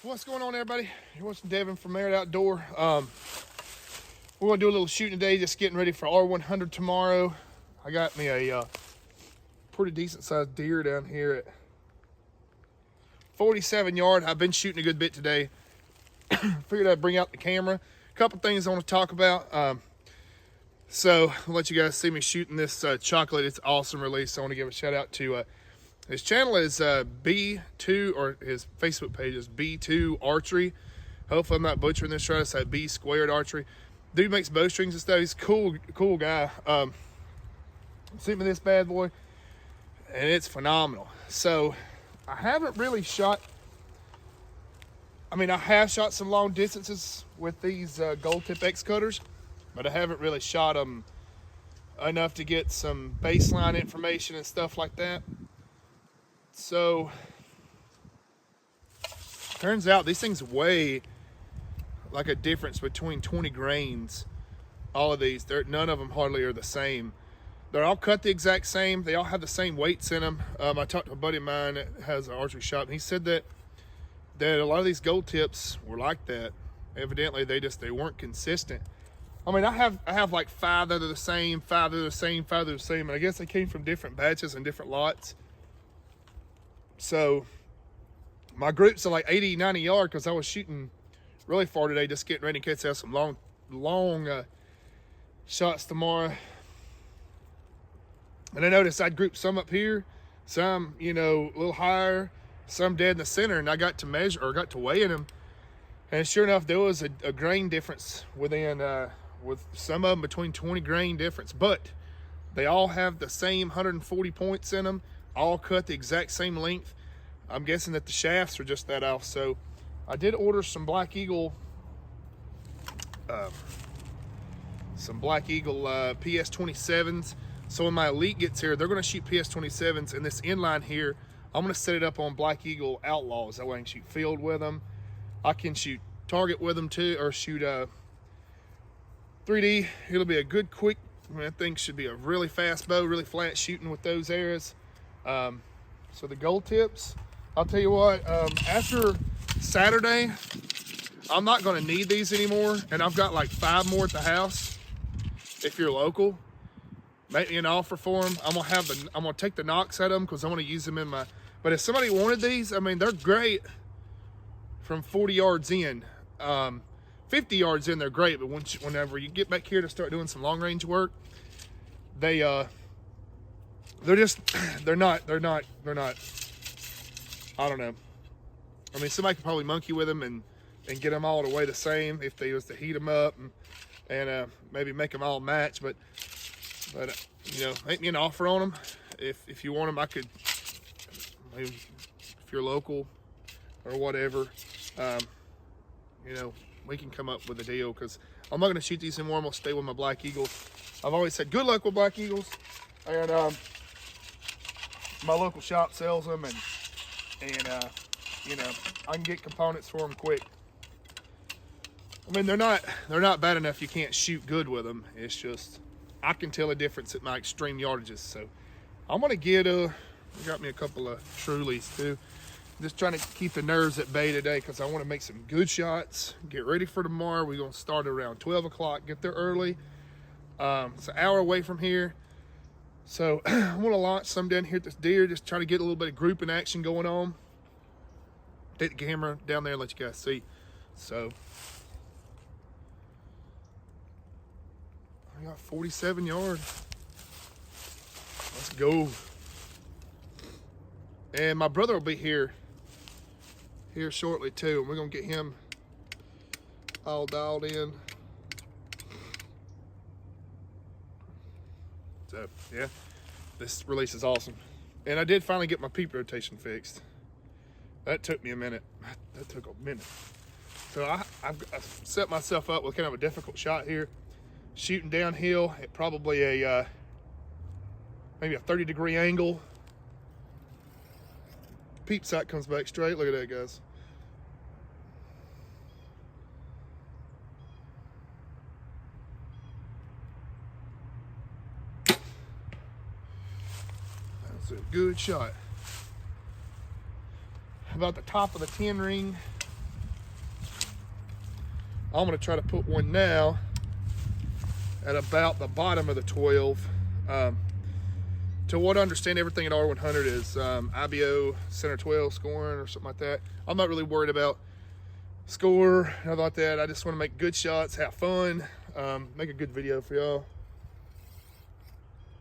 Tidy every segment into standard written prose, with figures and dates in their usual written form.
What's going on, everybody? You're watching Devin from Merit Outdoor. We're going to do a little shooting today, just getting ready for R100 tomorrow. I got me a pretty decent sized deer down here at 47 yard. I've been shooting a good bit today. Figured I'd bring out the camera. A couple things I want to talk about. So I'll let you guys see me shooting this chocolate. It's awesome release. I want to give a shout out to his channel is B2, or his Facebook page is B2 Archery. Hopefully I'm not butchering this right. I say B squared Archery. Dude makes bowstrings and stuff. He's a cool guy. Sent me this bad boy, and it's phenomenal. So I haven't really shot. I mean, I have shot some long distances with these gold tip X cutters, but I haven't really shot them enough to get some baseline information and stuff like that. So turns out these things weigh like a difference between 20 grains. All of these, none of them hardly are the same. They're all cut the exact same. They all have the same weights in them. I talked to a buddy of mine that has an archery shop, and he said that a lot of these gold tips were like that. Evidently they weren't consistent. I mean, I have like 5 that are the same, 5 that are the same, 5 that are the same, and I guess they came from different batches and different lots. So my groups are like 80, 90 yard because I was shooting really far today, just getting ready in case I have some long shots tomorrow. And I noticed I'd group some up here, some, a little higher, some dead in the center, and I got to measure, or got to weighing them. And sure enough, there was a grain difference within, with some of them between 20 grain difference, but they all have the same 140 points in them, all cut the exact same length. I'm guessing that the shafts are just that off. So I did order some Black Eagle PS27s. So when my Elite gets here, they're going to shoot PS27s, and this inline here, I'm going to set it up on Black Eagle Outlaws. That way I can shoot field with them. I can shoot target with them too, or shoot 3D. It'll be a good quick, that thing should be a really fast bow, really flat shooting with those arrows. So the gold tips, I'll tell you what, after Saturday, I'm not going to need these anymore, and I've got like 5 more at the house. If you're local, make me an offer for them. I'm gonna take the knocks out of them because I want to use them in my. But if somebody wanted these, I mean, they're great from 40 yards in. 50 yards in, they're great, but whenever you get back here to start doing some long range work, they're not. I don't know. I mean, somebody could probably monkey with them and get them all to weigh the same if they was to heat them up and maybe make them all match. But make me an offer on them. If you want them, I could. Maybe if you're local or whatever, we can come up with a deal because I'm not going to shoot these anymore. I'm going to stay with my Black Eagle. I've always said good luck with Black Eagles, and my local shop sells them, and I can get components for them quick. I mean, they're not bad enough you can't shoot good with them. It's just I can tell a difference at my extreme yardages. So I'm gonna get got me a couple of Trulies too. Just trying to keep the nerves at bay today because I want to make some good shots. Get ready for tomorrow. We're gonna start around 12 o'clock. Get there early. It's an hour away from here. So I want to launch some down here at this deer, just try to get a little bit of grouping action going on. Take the camera down there and let you guys see. So I got 47 yards. Let's go. And my brother will be here shortly too, and we're gonna get him all dialed in. So yeah, this release is awesome. And I did finally get my peep rotation fixed. That took me a minute. That took a minute. So I've set myself up with kind of a difficult shot here. Shooting downhill at probably maybe a 30-degree angle. Peep sight comes back straight. Look at that, guys. That's a good shot. About the top of the 10 ring. I'm gonna try to put one now at about the bottom of the 12. To what I understand, everything at R100 is IBO center 12 scoring or something like that. I'm not really worried about score, nothing like that. I just want to make good shots, have fun, make a good video for y'all.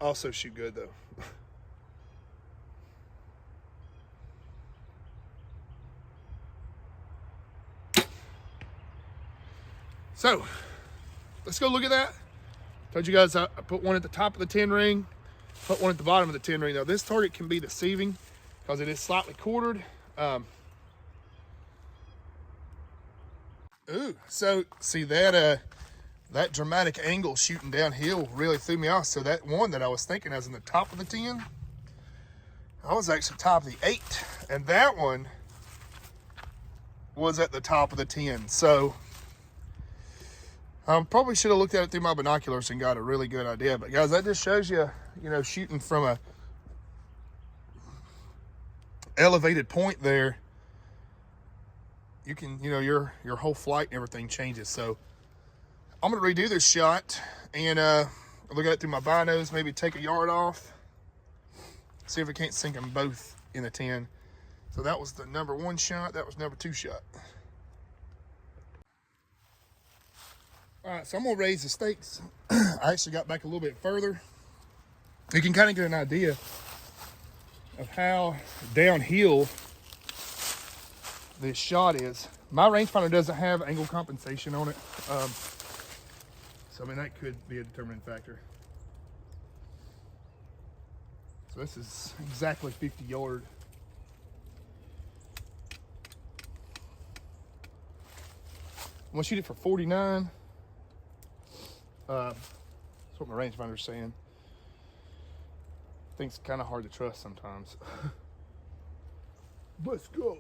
Also shoot good though. So let's go look at that. Told you guys I put one at the top of the 10 ring, put one at the bottom of the 10 ring. Now this target can be deceiving because it is slightly quartered. So see that that dramatic angle shooting downhill really threw me off. So that one that I was thinking I was in the top of the 10, I was actually top of the 8, and that one was at the top of the 10. So I probably should have looked at it through my binoculars and got a really good idea. But guys, that just shows you, you know, shooting from a elevated point there, you can, you know, your whole flight and everything changes. So I'm gonna redo this shot and look at it through my binos, maybe take a yard off, see if I can't sink them both in the 10. So that was the number 1 shot, that was number 2 shot. All right, so I'm gonna raise the stakes. I actually got back a little bit further. You can kind of get an idea of how downhill this shot is. My rangefinder doesn't have angle compensation on it. So I mean, that could be a determining factor. So this is exactly 50 yard. I'm gonna shoot it for 49. That's what my rangefinder's saying. I think it's kind of hard to trust sometimes. Let's go.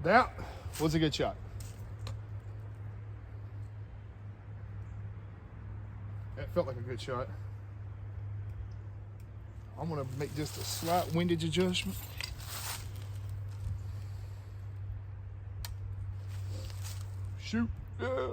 That was a good shot. That felt like a good shot. I'm gonna make just a slight windage adjustment. Shoot. Yeah.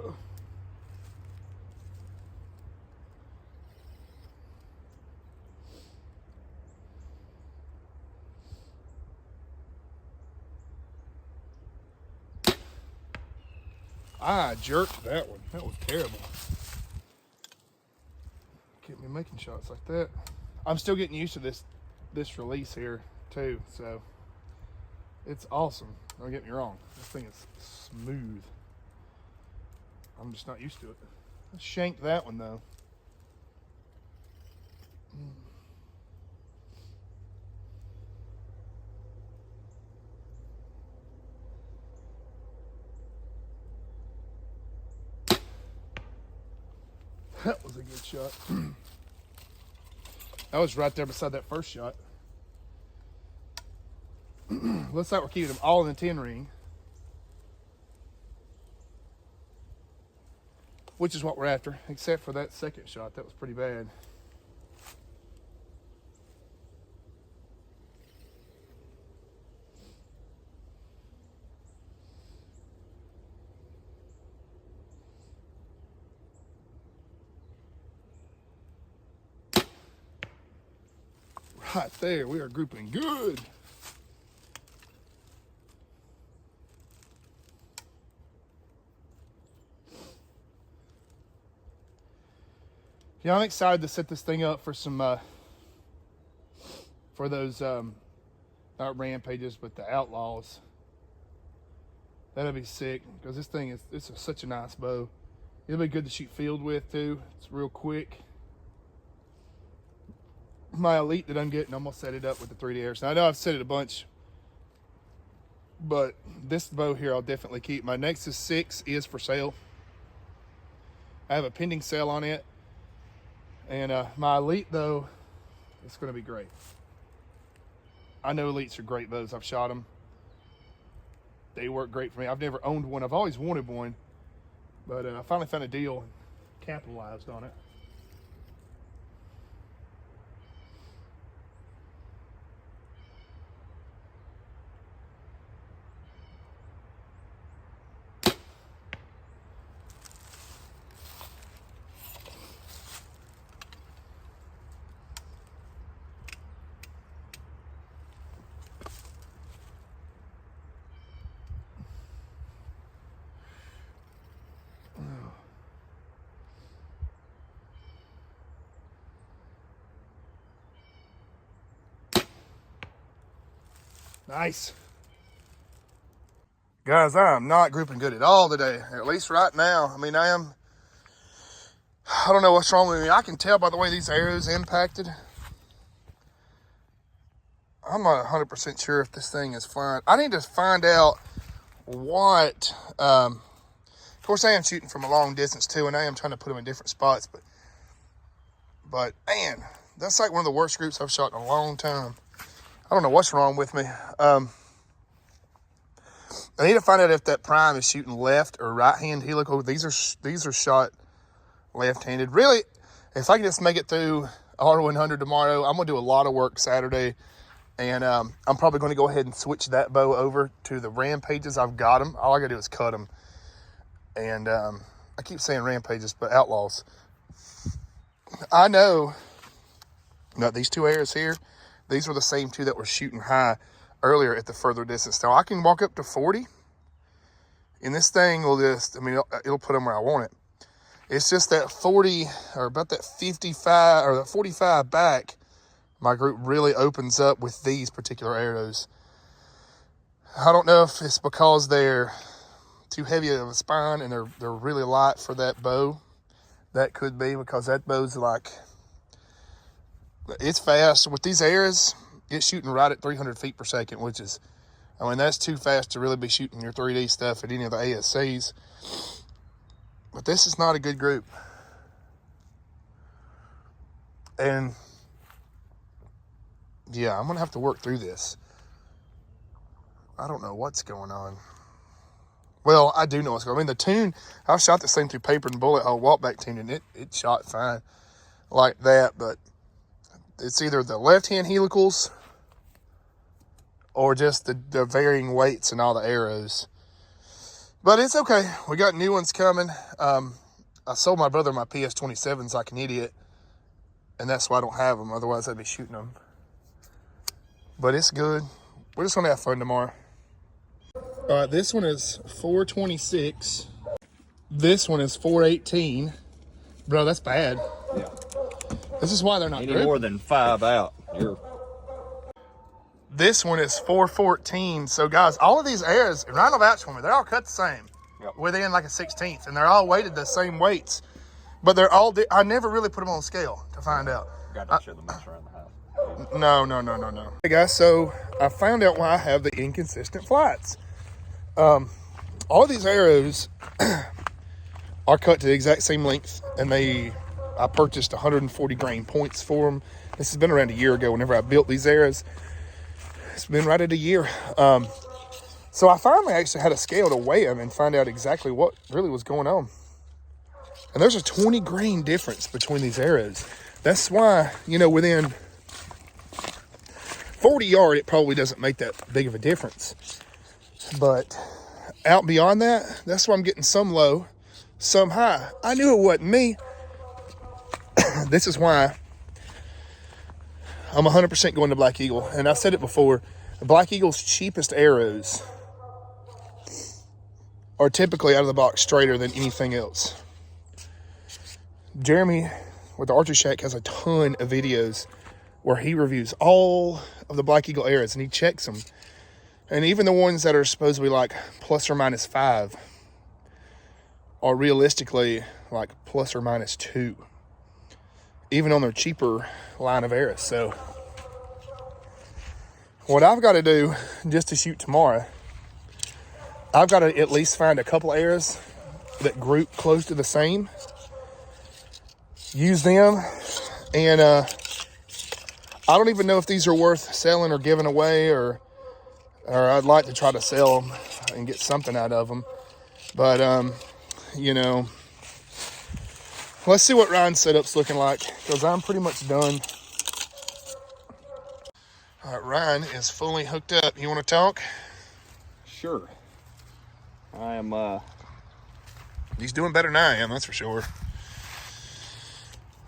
I jerked that one. That was terrible. Keep me making shots like that. I'm still getting used to this release here too, so it's awesome. Don't get me wrong. This thing is smooth. I'm just not used to it. I shanked that one though. That was a good shot. That was right there beside that first shot. Looks like we're keeping them all in the 10 ring, which is what we're after, except for that second shot. That was pretty bad. Right there, we are grouping good. Yeah, I'm excited to set this thing up for some, for those, not rampages, but the outlaws. That'll be sick, because this thing is, this is such a nice bow. It'll be good to shoot field with too. It's real quick. My Elite that I'm getting, I'm gonna set it up with the 3D airs. Now I know I've said it a bunch, but this bow here I'll definitely keep. My Nexus 6 is for sale. I have a pending sale on it. And my Elite though, it's gonna be great. I know Elites are great bows. I've shot them. They work great for me. I've never owned one. I've always wanted one, but I finally found a deal and capitalized on it. Nice. Guys, I am not grouping good at all today, at least right now. I mean, I don't know what's wrong with me. I can tell by the way these arrows impacted. I'm not 100% sure if this thing is flying. I need to find out what, of course I am shooting from a long distance too, and I am trying to put them in different spots, but man, that's like one of the worst groups I've shot in a long time. I don't know what's wrong with me. I need to find out if that prime is shooting left or right-hand helical. These are shot left-handed. Really, if I can just make it through R100 tomorrow, I'm gonna do a lot of work Saturday, and I'm probably gonna go ahead and switch that bow over to the Rampages. I've got them. All I gotta do is cut them. And I keep saying Rampages, but Outlaws. I know that these two arrows here, these were the same two that were shooting high earlier at the further distance. Now I can walk up to 40, and this thing will just, I mean, it'll put them where I want it. It's just that 40 or about that 55 or that 45 back, my group really opens up with these particular arrows. I don't know if it's because they're too heavy of a spine and they're really light for that bow. That could be because that bow's like, it's fast. With these arrows, it's shooting right at 300 feet per second, which is, I mean, that's too fast to really be shooting your 3D stuff at any of the ASCs. But this is not a good group. And yeah, I'm going to have to work through this. I don't know what's going on. Well, I do know what's going on. I mean, the tune, I've shot this thing through paper and bullet hole walkback tune, and it shot fine like that, but it's either the left-hand helicals or just the varying weights and all the arrows. But it's okay. We got new ones coming. I sold my brother my PS27s like an idiot, and that's why I don't have them. Otherwise, I'd be shooting them. But it's good. We're just going to have fun tomorrow. All right, this one is 426. This one is 418. Bro, that's bad. Yeah. This is why they're not Any grouping. more than 5 out, you're... This one is 414. So, guys, all of these arrows, and Ryan will vouch for me, they're all cut the same. Yep. Within like a 16th, and they're all weighted the same weights. But they're all, I never really put them on scale to find out. Got to show the mess around the house. No. Hey, guys, so I found out why I have the inconsistent flights. All of these arrows are cut to the exact same length, and I purchased 140 grain points for them. This has been around a year ago whenever I built these arrows. It's been right at a year. So I finally actually had a scale to weigh them and find out exactly what really was going on. And there's a 20 grain difference between these arrows. That's why, you know, within 40 yard, it probably doesn't make that big of a difference. But out beyond that, that's why I'm getting some low, some high. I knew it wasn't me. This is why I'm 100% going to Black Eagle. And I've said it before, Black Eagle's cheapest arrows are typically out of the box straighter than anything else. Jeremy with the Archery Shack has a ton of videos where he reviews all of the Black Eagle arrows and he checks them. And even the ones that are supposed to be like plus or minus 5 are realistically like plus or minus 2, even on their cheaper line of arrows. So what I've got to do just to shoot tomorrow, I've got to at least find a couple arrows that group close to the same, use them, and I don't even know if these are worth selling or giving away, or I'd like to try to sell them and get something out of them. But, you know, let's see what Ryan's setup's looking like, because I'm pretty much done. All right, Ryan is fully hooked up. You want to talk? Sure. I am, He's doing better than I am, that's for sure.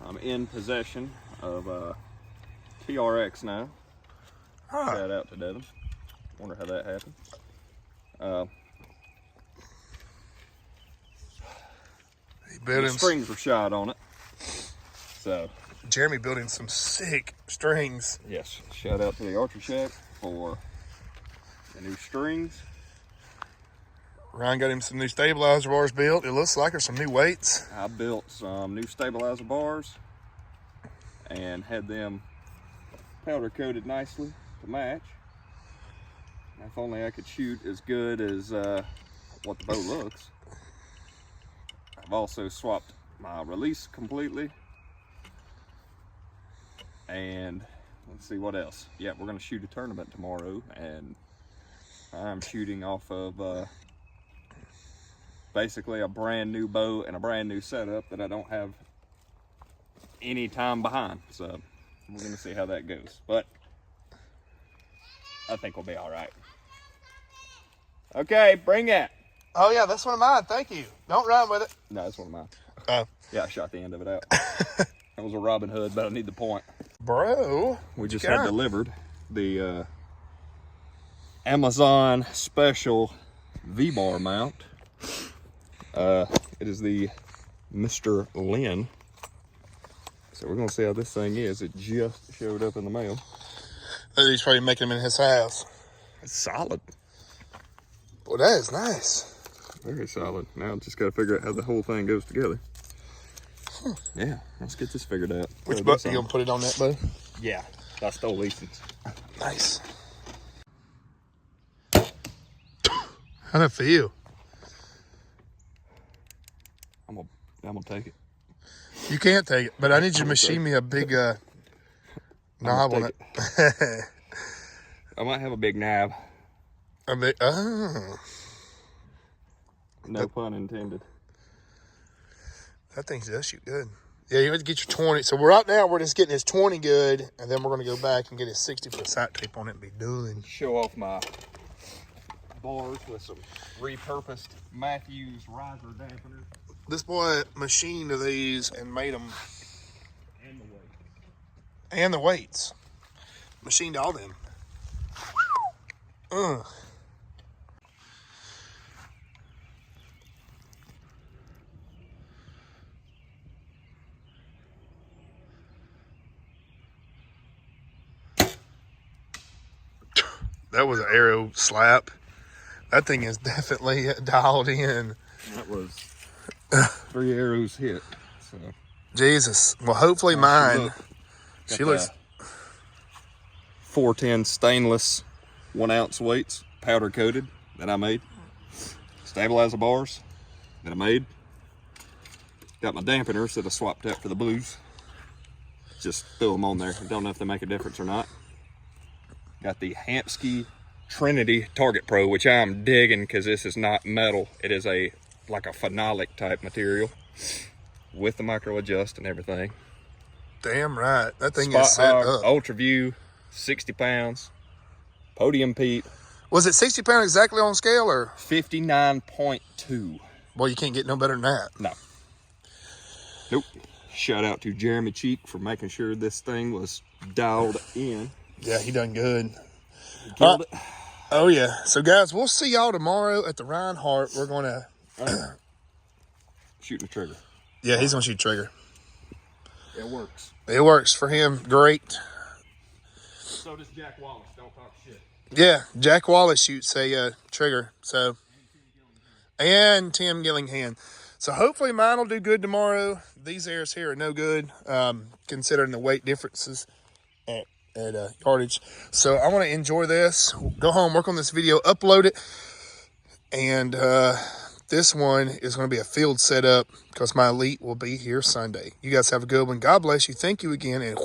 I'm in possession of TRX now. Ah. Shout out to Devin. Wonder how that happened. The strings were shot on it. So Jeremy building some sick strings. yes, shout out to the Archery Shack for the new strings. Ryan got him some new stabilizer bars built. It looks like there's some new weights. I built some new stabilizer bars and had them powder coated nicely to match. If only I could shoot as good as what the bow looks. I've also swapped my release completely. And let's see what else. Yeah, we're gonna shoot a tournament tomorrow, and I'm shooting off of basically a brand new bow and a brand new setup that I don't have any time behind. So we're gonna see how that goes. But I think we'll be all right. Okay, bring it. Oh yeah, that's one of mine. Thank you. Don't run with it. No, that's one of mine. Oh. Yeah, I shot the end of it out. That was a Robin Hood, but I need the point. Bro. We just had delivered the Amazon special V-bar mount. It is the Mr. Lynn. So we're gonna see how this thing is. It just showed up in the mail. He's probably making them in his house. It's solid. Well, that is nice. Very solid. Now just gotta figure out how the whole thing goes together. Yeah, let's get this figured out. Which bow you gonna put it on that bow? Yeah, I stole Ethan's. Nice. How'd that feel? I'm gonna take it. You can't take it, but I need you to machine me a big knob on it. I might have a big nab. A big, oh. No pun intended. That thing does shoot good. Yeah, you have to get your 20. So we're just getting his 20 good, and then we're going to go back and get his 60-foot sight tape on it and be done. Show off my bars with some repurposed Matthews riser dampeners. This boy machined these and made them. And the weight. And the weights. Machined all them. That was an arrow slap. That thing is definitely dialed in. That was 3 arrows hit. So Jesus. Well, hopefully mine. She looks. 410 stainless 1 ounce weights, powder coated, that I made. Stabilizer bars that I made. Got my dampeners that I swapped out for the blues. Just threw them on there. I don't know if they make a difference or not. Got the Hampsky Trinity Target Pro, which I'm digging because this is not metal. It is like a phenolic type material with the micro adjust and everything. Damn right. That thing Spot is set Hog, up. Ultra View, 60 pounds. Podium Pete. Was it 60 pounds exactly on scale or? 59.2. Boy, you can't get no better than that. No. Nope. Shout out to Jeremy Cheek for making sure this thing was dialed in. Yeah, he done good. Killed it. Oh, yeah. So, guys, we'll see y'all tomorrow at the R100. We're going to... Shooting the trigger. Yeah, he's going to shoot trigger. It works. It works for him. Great. So does Jack Wallace. Don't talk shit. Yeah, Jack Wallace shoots a trigger. So, and Tim Gillingham. So, hopefully mine will do good tomorrow. These airs here are no good, considering the weight differences at yardage. So I want to enjoy this, go home, work on this video, upload it, and this one is going to be a field setup because my elite will be here Sunday. You guys have a good one. God bless you. Thank you again, and